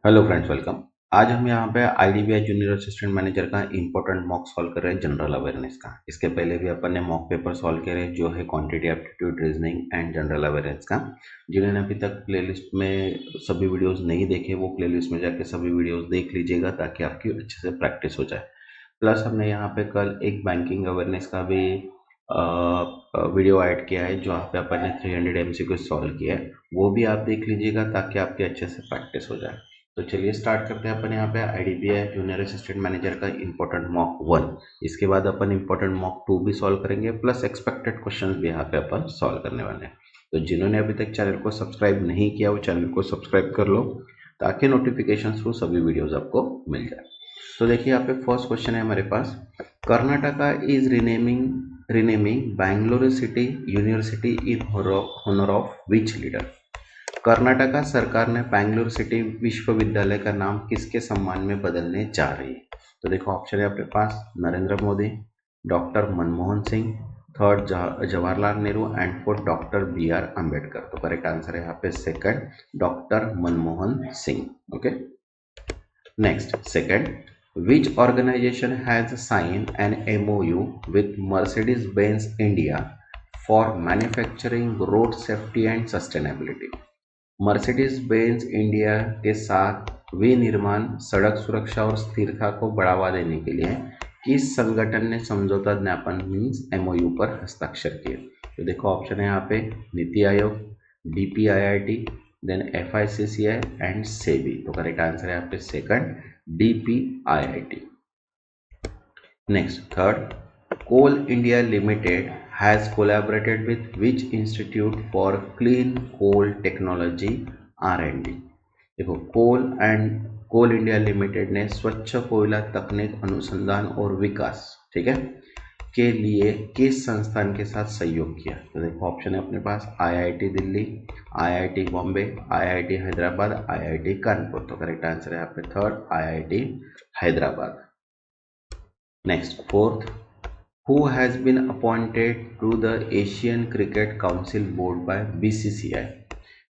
Hello friends, welcome. आज हम यहाँ पे आईडीबीआई जूनियर असिस्टेंट मैनेजर का इंपॉर्टेंट मॉक सॉल्व कर रहे हैं जनरल अवेयरनेस का। इसके पहले भी अपन ने मॉक पेपर सॉल्व करे जो है quantity aptitude reasoning and general awareness का। जिन्होंने अभी तक प्लेलिस्ट में सभी वीडियोस नहीं देखे वो प्लेलिस्ट में जाके सभी वीडियोस देख लीजिएगा ताकि आपकी अच्छे से प्रैक्टिस हो जाए। प्लस हमने यहाँ पे कल एक बैंकिंग अवेयरनेस का भी वीडियो ऐड किया है जो यहाँ पे अपन ने 300 MCQ सॉल्व किया है, वो भी आप देख लीजिएगा ताकि आपकी अच्छे से प्रैक्टिस हो जाए। तो चलिए स्टार्ट करते हैं अपन यहाँ पे आईडीबीआई जूनियर असिस्टेंट मैनेजर का इंपॉर्टेंट मॉक 1। इसके बाद अपन इंपॉर्टेंट मॉक 2 भी सॉल्व करेंगे, प्लस एक्सपेक्टेड क्वेश्चंस भी यहाँ पे अपन सॉल्व करने वाले हैं। तो जिन्होंने अभी तक चैनल को सब्सक्राइब नहीं किया वो चैनल को सब्सक्राइब कर लो ताकि नोटिफिकेशन थ्रू सभी वीडियोज आपको मिल जाए। तो देखिए यहाँ पे फर्स्ट क्वेश्चन है हमारे पास, Karnataka is renaming Bangalore city university in honor of which leader. Karnataka सरकार ने बैंगलोर सिटी विश्वविद्यालय का नाम किसके सम्मान में बदलने जा रही है। तो देखो ऑप्शन है अपने पास, Narendra Modi, doctor Manmohan Singh, third Jawaharlal Nehru and fourth doctor BR Ambedkar. तो करेक्ट आंसर है यहाँ पे second, doctor Manmohan Singh. Okay, next second, which organization has signed an MOU with Mercedes-Benz India for manufacturing road safety and sustainability। Mercedes Benz India के साथ विनिर्माण, सड़क सुरक्षा और स्थिरता को बढ़ावा देने के लिए किस संगठन ने समझौता ज्ञापन मीन्स MOU पर हस्ताक्षर किए। तो देखो ऑप्शन है यहाँ पे, NITI Aayog, DPIIT, then FICCI and SEBI. तो करेक्ट आंसर है यहाँ पे second, DPIIT। Next third, coal India limited has collaborated with which institute for clean coal technology R&D। देखो कोल इंडिया लिमिटेड ने स्वच्छ कोयला तकनीक अनुसंधान और विकास, ठीक है, के लिए किस संस्थान के साथ सहयोग किया। तो देखो ऑप्शन है अपने पास, IIT Delhi, IIT Bombay, IIT Hyderabad, IIT Kanpur. तो करेक्ट आंसर है यहाँ पे third, IIT Hyderabad. Next fourth, who has been appointed to the Asian Cricket Council Board by BCCI।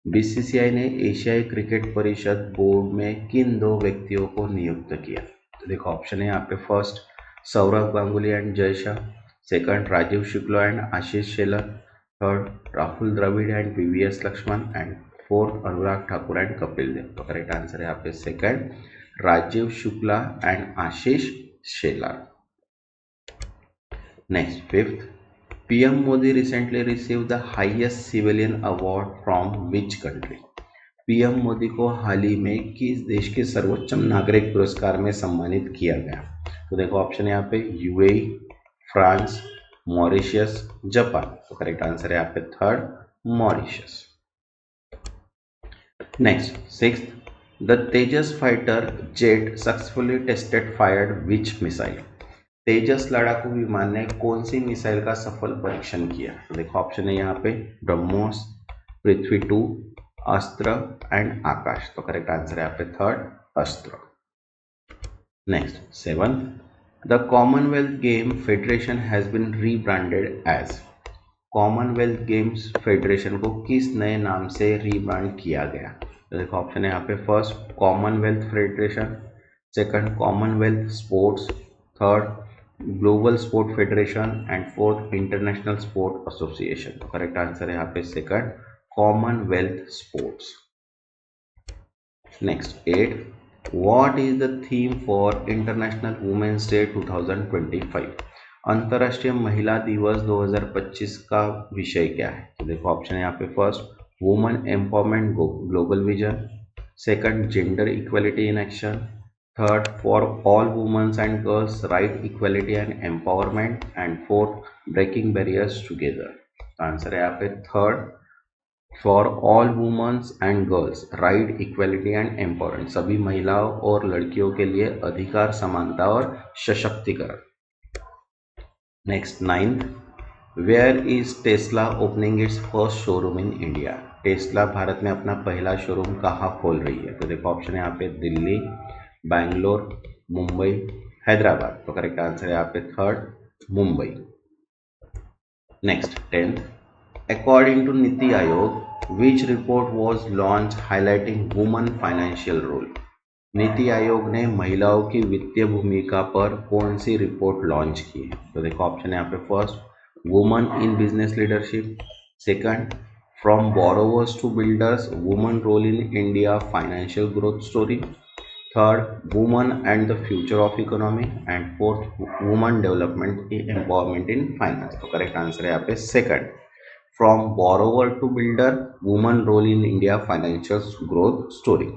BCCI ने एशियाई क्रिकेट परिषद बोर्ड में किन दो व्यक्तियों को नियुक्त किया। तो देखो ऑप्शन है यहाँ पे, first Saurav Ganguly and Jay Shah, second Rajeev Shukla and Ashish Shelar, third Rahul Dravid and VVS Laxman and fourth Anurag Thakur and Kapil Dev. तो करेक्ट आंसर है यहाँ पे second, Rajeev Shukla and Ashish Shelar. Next, fifth, PM Modi recently received the highest civilian award from which country। PM Modi को हाल ही में किस देश के सर्वोच्च नागरिक पुरस्कार में सम्मानित किया गया। तो देखो ऑप्शन है यहाँ पे, UAE, फ्रांस, मॉरिशियस, जापान। तो करेक्ट आंसर है यहाँ पे third, Mauritius. Next sixth, the Tejas fighter jet successfully tested fired which missile. Tejas लड़ाकू विमान ने कौन सी मिसाइल का सफल परीक्षण किया। तो देखो ऑप्शन है यहाँ पे, ब्रह्मोस, पृथ्वी 2, अस्त्र एंड आकाश। तो करेक्ट आंसर है यहाँ पे third, Astra. Next seven, the Commonwealth game federation has been rebranded as. Commonwealth games federation को किस नए नाम से रीब्रांड किया गया। तो देखो ऑप्शन है यहाँ पे, first Commonwealth federation, second Commonwealth sports, third global sport federation and fourth international sport association. तो करेक्ट आंसर है यहाँ पे second, Commonwealth sports. Next eight, what is the theme for international women's day 2025। अंतर्राष्ट्रीय महिला दिवस 2025 का विषय क्या है। तो देखो ऑप्शन है यहाँ पे, first women empowerment global vision, second gender equality in action, third for all women and girls right equality and empowerment, and fourth breaking barriers together। Answer है यहाँ पे third, for all women and girls right equality and empowerment, सभी महिलाओं और लड़कियों के लिए अधिकार, समानता और सशक्तिकरण। Next ninth, where is Tesla opening its first showroom in India. Tesla Bharat में अपना पहला शोरूम कहाँ खोल रही है। तो देखो ऑप्शन है यहाँ पे, दिल्ली, बैंगलोर, मुंबई, हैदराबाद। तो करेक्ट आंसर है यहाँ पे third, Mumbai. Next tenth, according to NITI Aayog which report was launch highlighting woman financial role. NITI Aayog ने महिलाओं की वित्तीय भूमिका पर कौन सी रिपोर्ट लॉन्च की है? तो देखो ऑप्शन है यहाँ पे, first woman in business leadership, second from borrowers to builders woman role in India financial growth story, third woman and the future of economy, and fourth woman development empowerment in finance. तो correct answer है यहाँ पे second, from borrower to builder woman role in India financial growth story.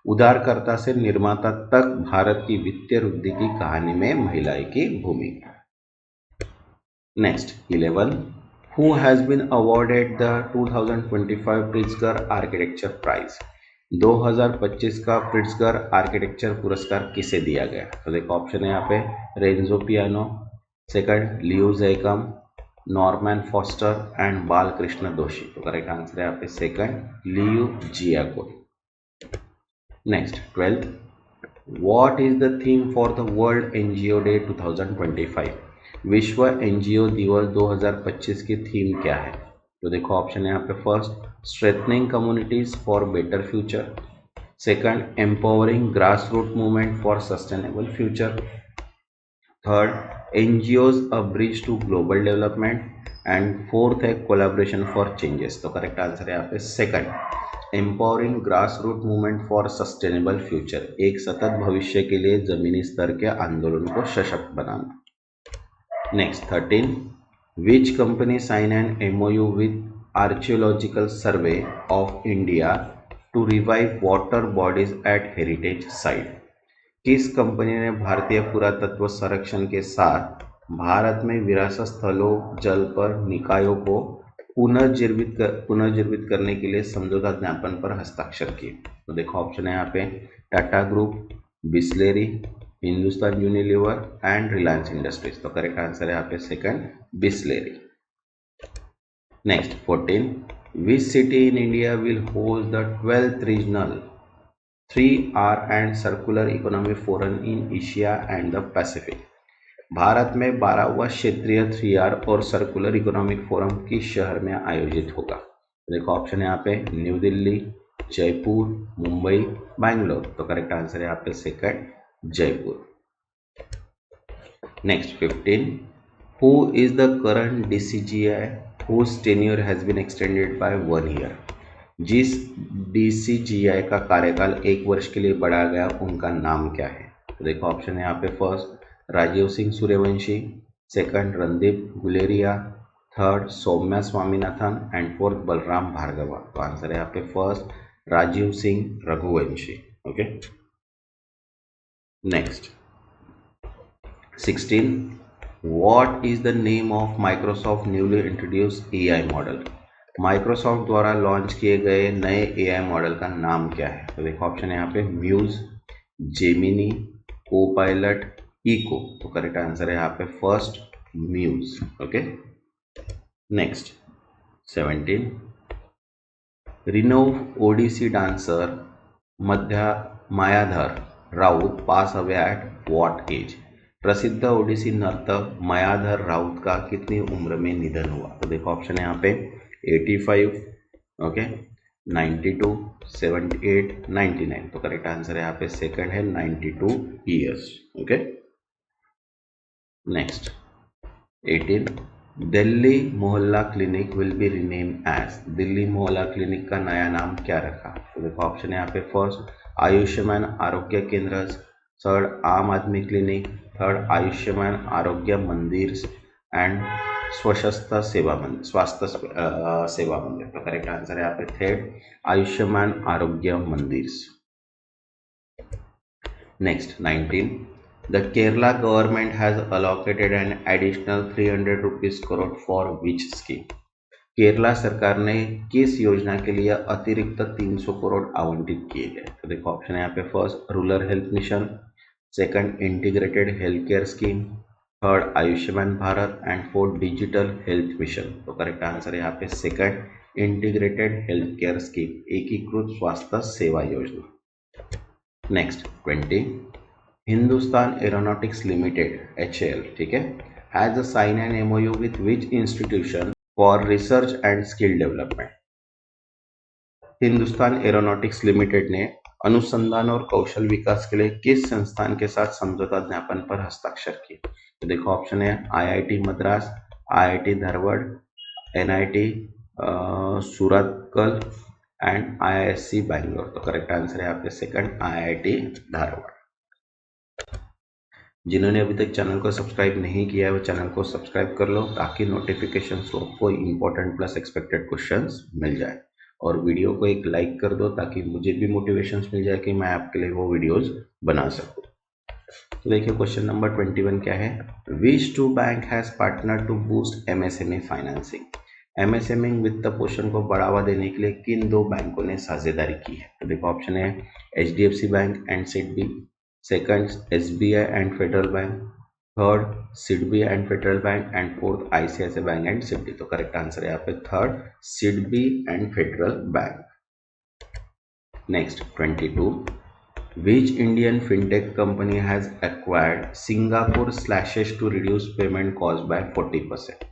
उधारकर्ता से निर्माता तक भारत की वित्तीय वृद्धि की कहानी में महिलाएं की भूमिका। Next 11, who has been awarded the 2025 Pritzker architecture prize? 2025 का प्रिट्जगर आर्किटेक्चर पुरस्कार किसे दिया गया? तो देखो ऑप्शन है यहाँ पे, Renzo Piano, second Leo Jacom, Norman Foster and Balkrishna Doshi. तो करेक्ट आंसर है यहाँ पे second, Leo Giaco. Next 12, what is the theme for the world NGO day 2025? विश्व एनजीओ दिवस 2025 की थीम क्या है? तो देखो ऑप्शन है यहाँ पे, first strengthening communities for better future, second empowering grass root movement for sustainable future, third NGOs a bridge to global development, and fourth है कोलैबोरेशन फॉर चेंजेस। तो करेक्ट आंसर है यहाँ पे second, empowering grass root movement for sustainable future, एक सतत भविष्य के लिए जमीनी स्तर के आंदोलन को सशक्त बनाना। Next 13, which company sign an MOU with Archaeological Survey of India to revive water bodies at heritage site? किस कंपनी ने भारतीय पुरातत्व संरक्षण के साथ भारत में विरासत स्थलों जल पर निकायों को पुनर्जीवित करने के लिए समझौता ज्ञापन पर हस्ताक्षर किए? तो देखो ऑप्शन है यहाँ पे, Tata group, Bisleri, Hindustan Unilever and Reliance industries. तो करेक्ट आंसर है यहाँ पे second, Bisleri. Next 14, which city in India will host the 12th regional 3R and circular economy forum in Asia and the Pacific? Bharat में 12वां क्षेत्रीय 3R और सर्कुलर इकोनॉमिक फोरम किस शहर में आयोजित होगा? देखो ऑप्शन है यहाँ पे, न्यू दिल्ली, जयपुर, मुंबई, बैंगलोर। तो करेक्ट आंसर है यहाँ पे second, Jaipur. Next 15, who is the current DCGI whose tenure has been extended by 1 year? जिस DCGI का कार्यकाल 1 वर्ष के लिए बढ़ाया गया उनका नाम क्या है? तो देखो ऑप्शन है यहाँ पे, first Rajeev Singh Suryavanshi, second Randeep Guleria, third Saumya Swaminathan and fourth Balram Bhargava. तो आंसर है यहाँ पे first, Rajeev Singh Raghuvanshi. Okay, next 16, what is the name of Microsoft newly introduced AI model? Microsoft द्वारा लॉन्च किए गए नए AI मॉडल का नाम क्या है? तो देखो ऑप्शन है यहाँ पे, म्यूज, जेमिनी, कोपायलट, इको। तो करेक्ट आंसर है यहाँ पे first, Muse. Okay, next 17, renowned Odissi dancer मध्या Mayadhar Raut pass away at what age? प्रसिद्ध ओडिसी नर्तक मायाधर राउत का कितनी उम्र में निधन हुआ? तो देखो ऑप्शन है यहाँ पे, 85, ओके, 92, 78, 99। तो करेक्ट आंसर है यहाँ पे सेकंड है, 92 years. Okay, next 18, Delhi Mohalla clinic will be rename as? Delhi Mohalla clinic का नया नाम क्या रखा? तो देखो ऑप्शन है यहाँ पे, फर्स्ट आयुष्मान आरोग्य केंद्र, थर्ड आम आदमी क्लिनिक, थर्ड आयुष्मान आरोग्य मंदिर एंड स्वास्थ्य सेवा मंदिर। तो करेक्ट आंसर है यहाँ पे थर्ड, आयुष्मान आरोग्य मंदिर। Next 19, the Kerala government has allocated an additional 300 rupees crore for which scheme? Kerala सरकार ने किस योजना के लिए अतिरिक्त 300 करोड़ आवंटित किए गए? तो देखो ऑप्शन है यहाँ पे, first rural health mission, second integrated health care scheme, third Ayushman Bharat and fourth digital health mission. तो करेक्ट आंसर है यहाँ पे second, integrated health care scheme, एकीकृत स्वास्थ्य सेवा योजना। Next 20, Hindustan aeronautics limited HAL, ठीक है, has a sign an MOU with which institution for research and skill development? Hindustan aeronautics limited ने अनुसंधान और कौशल विकास के लिए किस संस्थान के साथ समझौता ज्ञापन पर हस्ताक्षर किए? तो देखो ऑप्शन है IIT Madras, IIT Dharwad, NIT Surathkal and IISc Bangalore. तो करेक्ट आंसर है यहाँ पे सेकंड आईआईटी धारवाड़। जिन्होंने अभी तक चैनल को सब्सक्राइब नहीं किया है वो चैनल को सब्सक्राइब कर लो ताकि नोटिफिकेशन आपको इम्पोर्टेंट प्लस एक्सपेक्टेड क्वेश्चंस मिल जाए, और वीडियो को एक लाइक कर दो ताकि मुझे भी मोटिवेशन मिल जाए कि मैं आपके लिए वो वीडियोस बना सकूं। तो देखिए क्वेश्चन नंबर 21 क्या है, which two bank has partner to boost MSME financing. MSME वित्त पोषण को बढ़ावा देने के लिए किन दो बैंकों ने साझेदारी की है? तो देखो ऑप्शन है HDFC bank and SIDBI, second SBI and federal bank, third SIDBI and federal bank and fourth ICICI bank and SIDBI. तो करेक्ट आंसर है यहाँ पे third SIDBI and federal bank. Next 22, which Indian fintech company has acquired Singapore slashes to reduce payment cost by 40%?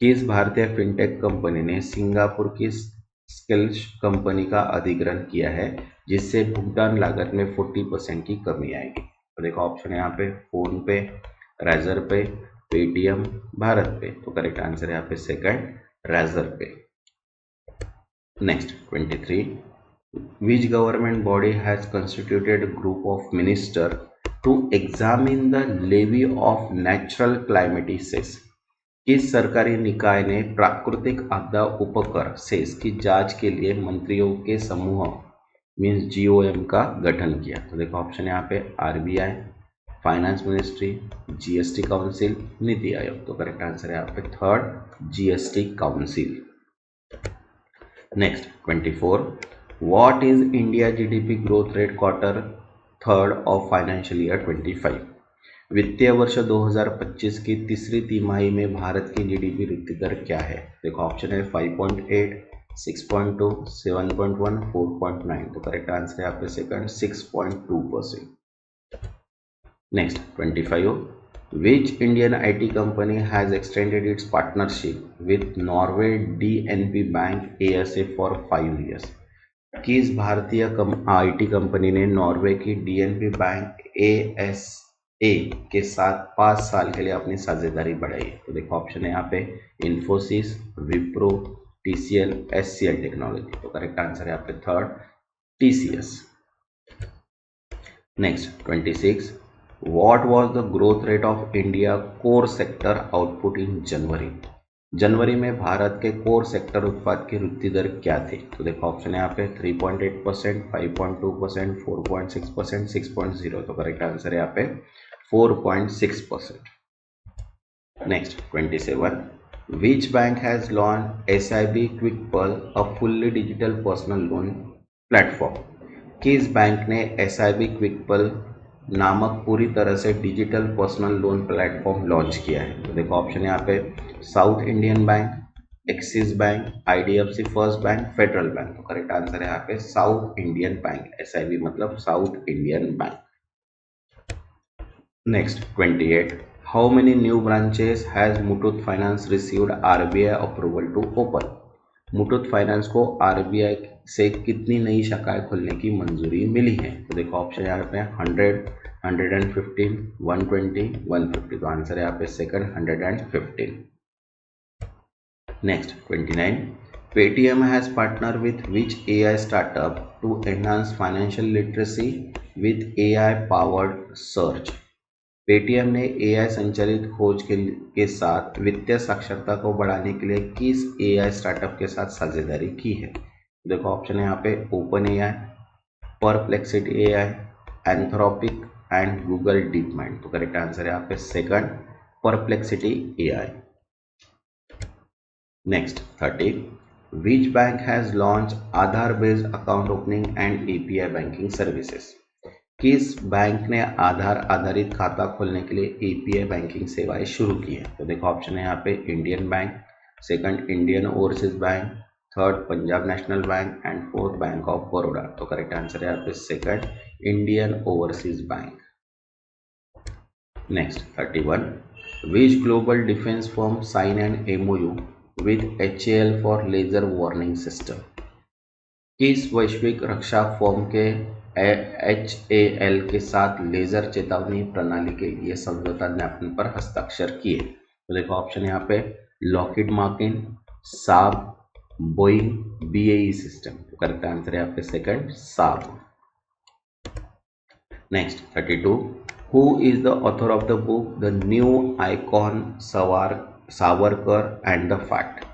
किस भारतीय fintech company ने Singapore की skills company का अधिग्रहण किया है जिससे भुगतान लागत में 40% की कमी आएगी? तो देखो ऑप्शन है यहाँ पे फोन पे, रेजर पे, पेटीएम, भारत पे। तो करेक्ट आंसर है यहाँ पे सेकंड रेजर पे। Next 23, which government body has constituted a group of ministers to examine the levy of natural calamities cess? किस सरकारी निकाय ने प्राकृतिक आपदा उपकर सेस की जांच के लिए मंत्रियों के समूह मीन्स जीओएम का गठन किया? तो देखो ऑप्शन यहाँ पे RBI, finance ministry, GST council, NITI Aayog. तो करेक्ट आंसर है यहाँ पे third GST council. Next 24, what is India GDP growth rate quarter third of financial year 25? वित्तीय वर्ष 2025 की तीसरी तिमाही में भारत की जीडीपी वृद्धि दर क्या है? देखो ऑप्शन है 5.8, 6.2, 7.1, 4.9। तो करेक्ट आंसर है यहाँ पे second 6.2%। Next 25, which Indian IT company has extended its partnership with Norway DNB Bank ASA for 5 years? किस भारतीय आईटी कंपनी ने नॉर्वे की डीएनबी बैंक एएसए के साथ 5 साल के लिए अपनी साझेदारी बढ़ाई? तो देखो ऑप्शन है यहाँ पे Infosys, Wipro, TCL, HCL technology. तो करेक्ट आंसर है यहाँ पे third TCS. Next 26, what was the growth rate of India core sector output in January? जनवरी में भारत के कोर सेक्टर उत्पाद की वृद्धि दर क्या थी? तो देखो ऑप्शन है यहाँ पे 3.8%, 5.2%, 4.6%, 6.0। तो करेक्ट आंसर है यहाँ पे 4.6%। Next 27, which bank has launch SIB quick pearl a fully digital personal loan platform? किस बैंक ने एसआईबी क्विक पर्ल नामक पूरी तरह से digital personal loan platform launch किया है? तो देखो ऑप्शन यहाँ पे south Indian bank, axis bank, IDFC first bank, federal bank. तो करेक्ट आंसर है यहाँ पे साउथ इंडियन बैंक, एसआईबी मतलब south Indian bank. Next 28, how many new branches has Muthoot finance received RBI approval to open? Muthoot finance को RBI से कितनी नई शाखाएं खोलने की मंजूरी मिली है? तो देखो ऑप्शन यहाँ पे 100, 115, 120, 150। तो आंसर है यहाँ पे second 115। Next 29, Paytm has partner with which AI startup to enhance financial literacy with AI powered search? Paytm ने एआई संचालित खोज के साथ वित्तीय साक्षरता को बढ़ाने के लिए किस एआई स्टार्टअप के साथ साझेदारी की है? देखो ऑप्शन है यहाँ पे open AI, perplexity AI, Anthropic and Google deep mind. तो करेक्ट आंसर है यहाँ पे second perplexity AI. Next 30, which bank has launch Aadhaar based account opening and API banking services? किस बैंक ने आधार आधारित खाता खोलने के लिए एपीआई बैंकिंग सेवाएं शुरू की है? तो देखो ऑप्शन है यहाँ पे Indian bank, second Indian overseas bank, third Punjab national bank and fourth bank of Baroda. तो करेक्ट आंसर है यहाँ पे second Indian overseas bank. Next 31, which global defence firm sign an MOU with HAL for laser warning system? किस वैश्विक रक्षा firm के HAL के साथ laser चेतावनी प्रणाली के लिए समझौता ज्ञापन पर हस्ताक्षर किए? तो देखो ऑप्शन यहाँ पे लॉकहीड मार्टिन, साब, बोइंग, BAE सिस्टम। तो करेक्ट आंसर है यहाँ पे सेकंड साब। Next, 32. Who is the author of the book The New Icon Savarkar and the Fact?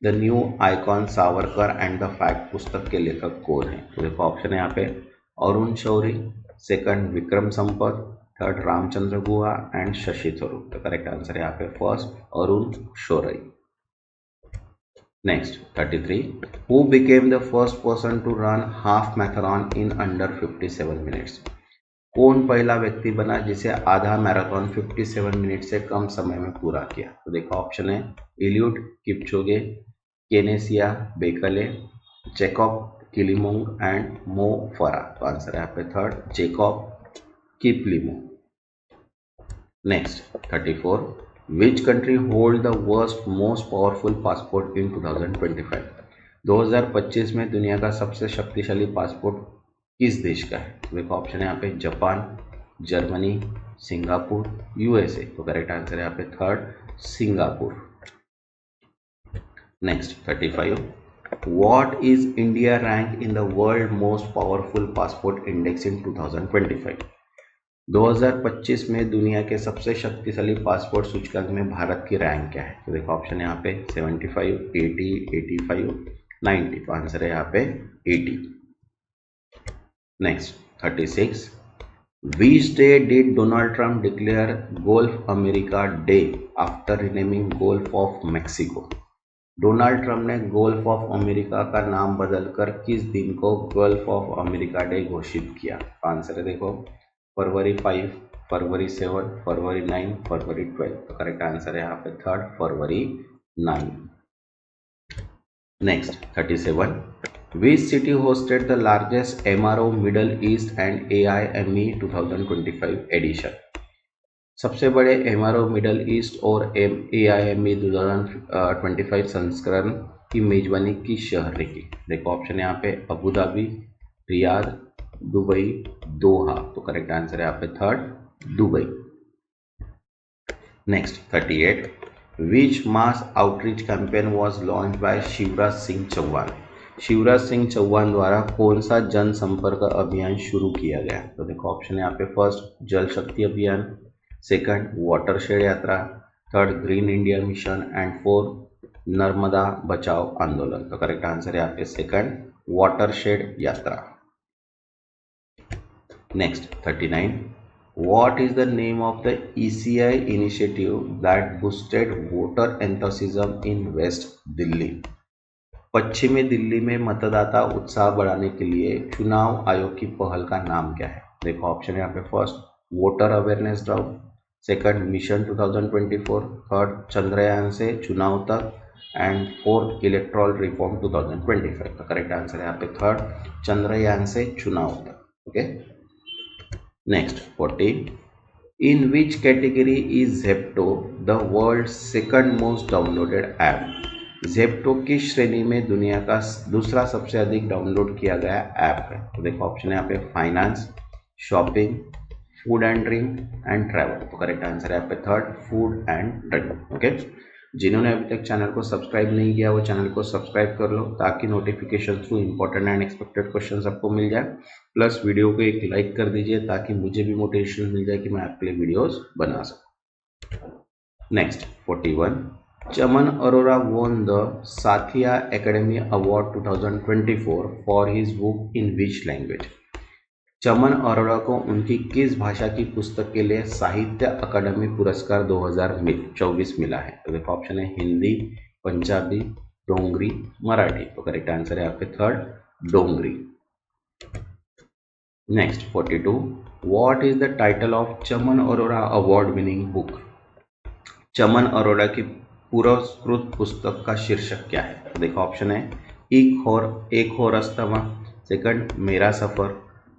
The New Icon Savarkar and the Fact पुस्तक के लेखक कौन है? तो देखो ऑप्शन है यहाँ पे Arun Shourie, second Vikram Sampath, third Ramachandra Guha and Shashi Tharoor. तो करेक्ट आंसर है यहाँ पे first Arun Shourie. Next, 33. Who became the first person to run half marathon in under 57 minutes? कौन पहला व्यक्ति बना जिसे आधा मैराथन 57 मिनट से कम समय में पूरा किया? तो देखो ऑप्शन है इलियुड किपचोगे, केनेसिया बेकले, जैकब किलिमोंग एंड मो फरा। तो आंसर है यहाँ पे third Jacob Kiplimo. Next 34. Which country hold the worst most powerful passport in 2025? 2025 में दुनिया का सबसे शक्तिशाली पासपोर्ट किस देश का है? तो देखो ऑप्शन है यहाँ पे जापान, जर्मनी, सिंगापुर, USA। तो करेक्ट आंसर है यहाँ पे third Singapore. Next 35. What is India rank in the world most powerful passport index in 2025? 2025 में दुनिया के सबसे शक्तिशाली पासपोर्ट सूचकांक में भारत की रैंक क्या है? तो देखो ऑप्शन है यहाँ पे 75, 80, 85, 90। तो आंसर है यहाँ पे 80। Next, 36. Which day did Donald Trump declare Gulf America Day after renaming Gulf of Mexico? Donald Trump ने गोल्फ ऑफ अमेरिका का नाम बदलकर किस दिन को गल्फ ऑफ अमेरिका डे घोषित किया? आंसर है देखो फरवरी 5, फरवरी 7, फरवरी 9, फरवरी 12। तो करेक्ट आंसर है यहाँ पे third February 9। Next 37. Which city hosted the largest MRO Middle East and AIME 2025 edition? सबसे बड़े MRO मिडल ईस्ट और AIME 2025 संस्करण की मेजबानी किस शहर ने की? देखो ऑप्शन यहाँ पे Abu Dhabi, Riyadh, Dubai, Doha. तो करेक्ट आंसर है यहाँ पे third Dubai. Next 38. Which mass outreach campaign was launched by Shivraj Singh Chouhan? Shivraj Singh Chouhan द्वारा कौन सा जनसंपर्क अभियान शुरू किया गया? तो देखो ऑप्शन है यहाँ पे फर्स्ट जल शक्ति अभियान, सेकंड वाटरशेड यात्रा, third green India mission and fourth Narmada बचाओ आंदोलन। तो करेक्ट आंसर है यहाँ पे सेकंड वाटरशेड यात्रा। Next 39. What is the name of the ECI initiative that boosted voter enthusiasm in West Delhi? पश्चिमी दिल्ली में मतदाता उत्साह बढ़ाने के लिए चुनाव आयोग की पहल का नाम क्या है? देखो ऑप्शन है यहाँ पे first voter awareness drive, second mission 2024, third Chandrayaan से चुनाव तक एंड फोर्थ इलेक्ट्रल रिफॉर्म 2025। तो करेक्ट आंसर है यहाँ पे थर्ड चंद्रयान से चुनाव तक। Okay next 40. In which category is Zepto the world's second most downloaded app? Zepto किस श्रेणी में दुनिया का दूसरा सबसे अधिक डाउनलोड किया गया ऐप है? तो देखो ऑप्शन है यहाँ पे finance, shopping, food and drink and travel. तो करेक्ट आंसर है यहाँ पे third food and drink. Okay जिन्होंने अभी तक चैनल को सब्सक्राइब नहीं किया वो चैनल को सब्सक्राइब कर लो ताकि notification through important and expected questions आपको मिल जाए। प्लस वीडियो को एक लाइक कर दीजिए ताकि मुझे भी मोटिवेशन मिल जाए कि मैं आपके लिए वीडियोस बना सकूं। Next 41. Chaman Arora won the Sahitya Akademi award 2024 for his book in which language? Chaman Arora को उनकी किस भाषा की पुस्तक के लिए साहित्य अकादमी पुरस्कार 2024 मिला है? तो देखो ऑप्शन है हिंदी, पंजाबी, डोंगरी, मराठी। तो करेक्ट आंसर है यहाँ पे third Dogri. Next 42. What is the title of Chaman Arora award winning book? Chaman Arora की पुरस्कृत पुस्तक का शीर्षक क्या है? तो देखो ऑप्शन है एक हो रास्तामा, सेकंड मेरा सफर,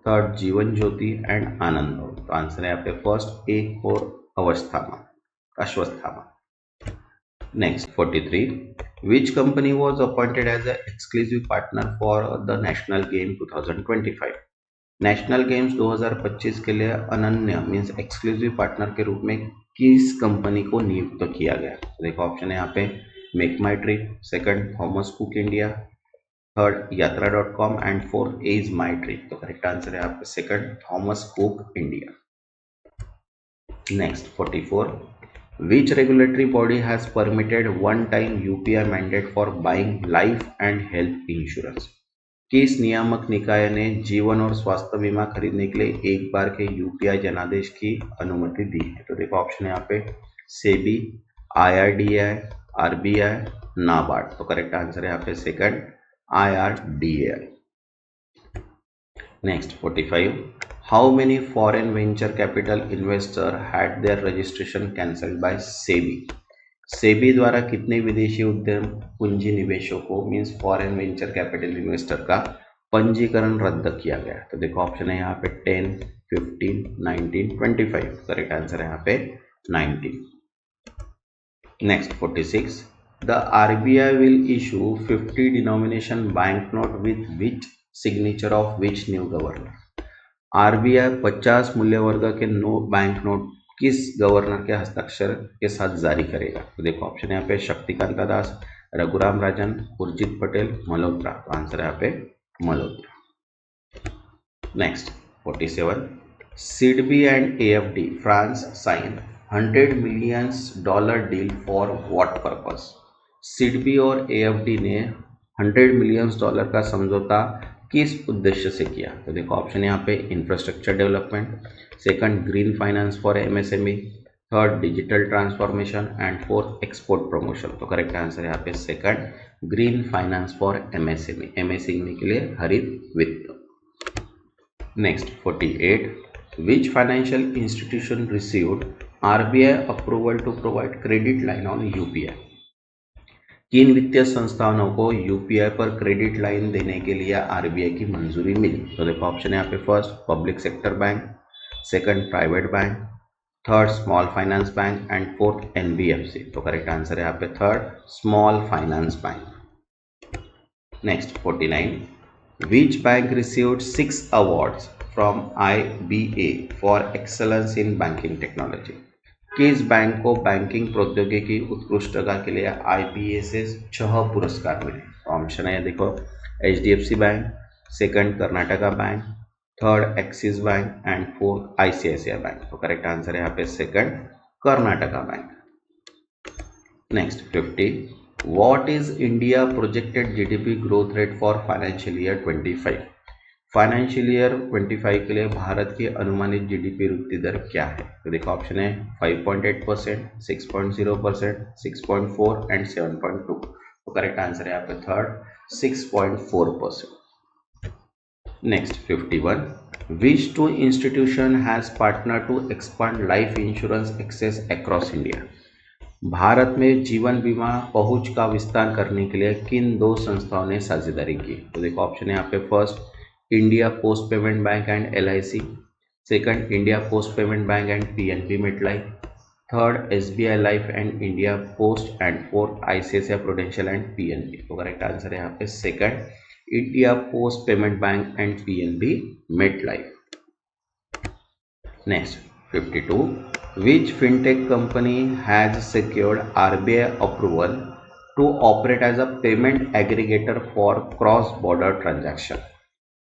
थर्ड जीवन ज्योति एंड आनंद। तो आंसर है यहाँ पे फर्स्ट एक और Ashwatthama. Next 43. Which company was appointed as a exclusive partner for the national game 2025? National games 2025 के लिए अनन्य मीन्स एक्सक्लूसिव पार्टनर के रूप में किस कंपनी को नियुक्त किया गया? तो देखो ऑप्शन है यहाँ पे Make My Trip, second Thomas Cook India, third Yatra dot com and fourth Ease My Trip. तो करेक्ट आंसर है आपका second Thomas Cook India. Next 44, which regulatory body has permitted one time UPI mandate for buying life and health insurance? किस नियामक निकाय ने जीवन और स्वास्थ्य बीमा खरीदने के लिए एक बार के यूपीआई जनादेश की अनुमति दी है? तो देखो ऑप्शन है यहाँ पे सेबी, IRDAI, RBI, नाबार्ड। तो करेक्ट आंसर है यहाँ पे second IRDAI। Next 45, how many foreign venture capital investor had their registration cancelled by SEBI? SEBI द्वारा कितने विदेशी उद्यम पूंजी निवेशों को means foreign venture capital investor का पंजीकरण रद्द किया गया? तो देखो ऑप्शन है यहाँ पे 10, 15, 19, 25। करेक्ट आंसर है यहाँ पे 19। Next 46, the RBI will issue 50 denomination bank note with which signature of which new governor? RBI 50 मूल्य वर्ग के बैंक नोट किस गवर्नर के हस्ताक्षर के साथ जारी करेगा? तो देखो ऑप्शन यहाँ पे शक्तिकांता दास, रघुराम राजन, उर्जित पटेल, मल्होत्रा। तो आंसर यहाँ पे Malhotra. Next 47, SIDBI and AFD France sign $100 million deal for what purpose? SIDBI और AFD ने $100 मिलियन का समझौता किस उद्देश्य से किया? तो देखो ऑप्शन यहाँ पे infrastructure development, second green finance for MSME, third digital transformation and fourth export promotion. तो करेक्ट आंसर यहाँ पे second green finance for MSME के लिए हरित वित्त। Next 48, which financial institution received RBI approval to provide credit line on UPI? किन वित्तीय संस्थानों को यूपीआई पर क्रेडिट लाइन देने के लिए आरबीआई की मंजूरी मिली? तो देखो ऑप्शन है यहाँ पे first public sector bank, second private bank, third small finance bank and fourth NBFC। तो करेक्ट आंसर है यहाँ पे third small finance bank. Next 49, which bank received 6 awards from IBA for excellence in banking technology? किस bank को banking प्रौद्योगिकी उत्कृष्टता के लिए IBA से 6 पुरस्कार मिले? ऑप्शन है देखो HDFC bank, second Karnataka bank, third axis bank and fourth ICICI bank. तो करेक्ट आंसर है यहाँ पे second Karnataka bank. Next 50, what is India projected GDP growth rate for financial year 25? Financial year 25 के लिए भारत की अनुमानित GDP वृद्धि दर क्या है? तो देखो ऑप्शन है 5.8%, 6.0%, 6.4 एंड 7.2। तो करेक्ट आंसर है यहाँ पे third 6.4%। Next 51, which two institution has partner to expand life insurance access across India? भारत में जीवन बीमा पहुंच का विस्तार करने के लिए किन 2 संस्थाओं ने साझेदारी की? तो देखो ऑप्शन है यहाँ पे first India post payment bank and LIC, second India post payment bank and PNB MetLife, third SBI life and India post and fourth ICICI prudential and PNB। तो करेक्ट आंसर है यहाँ पे second India post payment bank and PNB MetLife. Next 52, which fintech company has secured RBI approval to operate as a payment aggregator for cross-border transaction?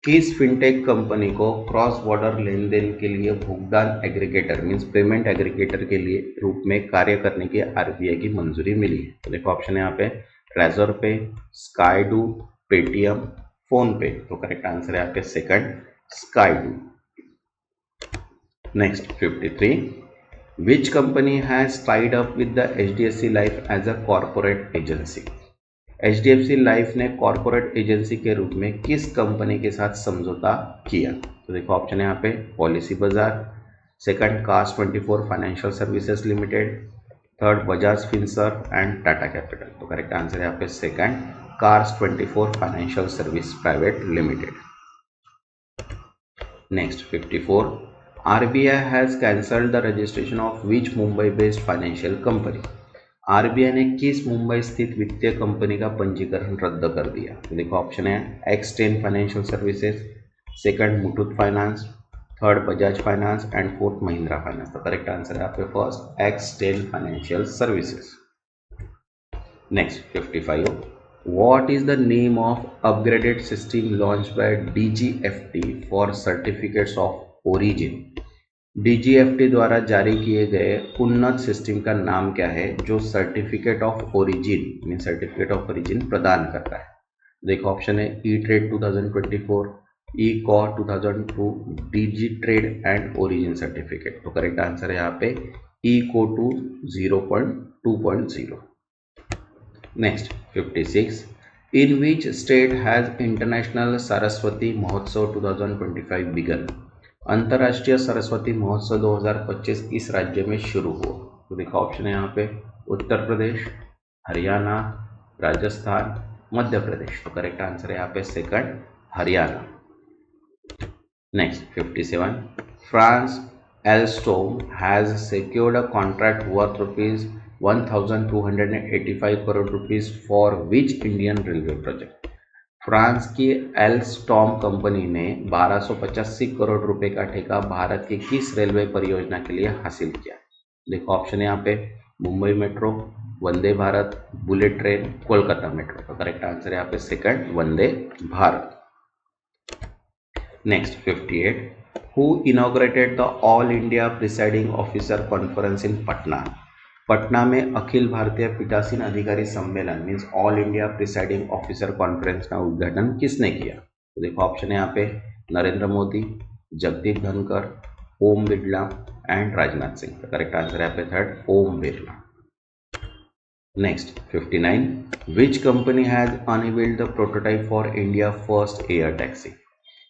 किस fintech company को cross border लेन then के लिए भुगतान aggregator means payment aggregator के लिए रूप में कार्य करने की RBI की मंजूरी मिली है? तो देखो ऑप्शन है यहाँ पे ट्रेजर पे, स्काईडू, पेटीएम, फोन पे। तो करेक्ट आंसर है आपके second Skydo. Next 53, which company has tied up with the HDFC Life as a corporate agency? HDFC life ने कॉर्पोरेट एजेंसी के रूप में किस कंपनी के साथ समझौता किया? तो देखो ऑप्शन है यहाँ पे policy Bazaar, second cast 24 financial services limited, third Bajaj Finserv and Tata capital. तो करेक्ट आंसर है यहाँ पे second cast 24 financial service private limited. Next 54, RBI has cancelled the registration of which Mumbai based financial company? RBI ने किस मुंबई स्थित वित्तीय कंपनी का पंजीकरण रद्द कर दिया? तो देखो ऑप्शन है X10 financial services, second Muthoot finance, third Bajaj finance and fourth Mahindra finance. तो करेक्ट आंसर है आपके first Xtel financial services. Next 55, what is the name of upgraded system launched by DGFT for certificates of origin? DGFT द्वारा जारी किए गए उन्नत system का नाम क्या है जो certificate of origin mean certificate of origin प्रदान करता है? देखो ऑप्शन है ई ट्रेड 2024, ई कॉ 2002, DG trade and origin certificate. तो करेक्ट आंसर है यहाँ पे ई को 2.0.2.0। Next 56, in which state has International Saraswati Mahotsav 2025 begun? अंतर्राष्ट्रीय सरस्वती महोत्सव 2025 इस राज्य में शुरू हुआ? तो देखा ऑप्शन है यहाँ पे उत्तर प्रदेश, हरियाणा, राजस्थान, मध्य प्रदेश। तो करेक्ट आंसर है यहाँ पे second Haryana. Next 57, France Alstom has secured a contract worth rupees 1,285 crore rupees for which Indian railway project? France की एल्स्टॉम कंपनी ने 1285 करोड़ रुपए का ठेका भारत की किस रेलवे परियोजना के लिए हासिल किया? देखो ऑप्शन है यहाँ पे Mumbai metro, Vande Bharat, bullet train, Kolkata metro. तो करेक्ट आंसर है यहाँ पे second Vande Bharat. Next 58, who inaugurated the All India Presiding Officer Conference in Patna? Patna में अखिल भारतीय पीठासीन अधिकारी सम्मेलन means all India presiding officer conference का उद्घाटन किसने किया? तो देखो ऑप्शन है यहाँ पे Narendra Modi, Jagdeep Dhankhar, Om Birla and Rajnath Singh. Correct answer है यहाँ पे third Om Birla. Next 59, which company has unveiled the prototype for India first air taxi?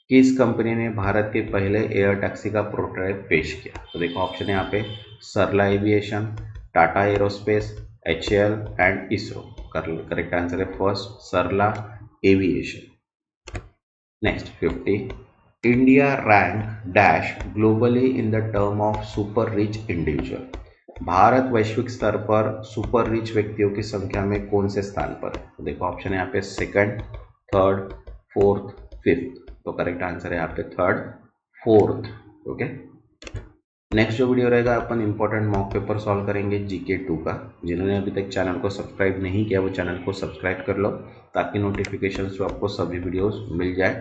किस कंपनी ने भारत के पहले एयर टैक्सी का प्रोटोटाइप पेश किया? तो देखो ऑप्शन है यहाँ पे Sarla aviation, Tata aerospace, HAL and ISRO. Correct answer है first Sarla aviation. Next 50, India rank dash globally in the term of super rich individual? Bharat वैश्विक स्तर पर सुपर रिच व्यक्तियों की संख्या में कौन से स्थान पर है? तो देखो ऑप्शन है यहाँ पे सेकंड, थर्ड, फोर्थ, फिफ्थ। तो करेक्ट आंसर है यहाँ पे थर्ड फोर्थ। ओके, नेक्स्ट जो वीडियो रहेगा अपन इंपॉर्टेंट मॉक पेपर सॉल्व करेंगे GK 2 का। जिन्होंने अभी तक चैनल को सब्सक्राइब नहीं किया वो चैनल को सब्सक्राइब कर लो ताकि नोटिफिकेशन जो आपको सभी वीडियोस मिल जाए।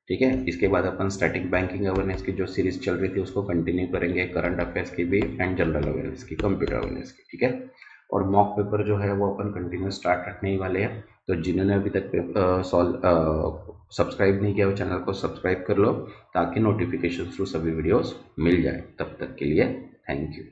ठीक है, इसके बाद अपन स्टैटिक बैंकिंग अवेयरनेस की जो सीरीज चल रही थी उसको कंटिन्यू करेंगे, करंट अफेयर्स की भी एंड जनरल अवेयरनेस की, कंप्यूटर अवेयरनेस की। ठीक है, और मॉक पेपर जो है वो अपन कंटिन्यू स्टार्ट रखने ही वाले हैं। तो जिन्होंने अभी तक सब्सक्राइब नहीं किया वो चैनल को सब्सक्राइब कर लो ताकि नोटिफिकेशन थ्रू सभी वीडियोस मिल जाए। तब तक के लिए थैंक यू।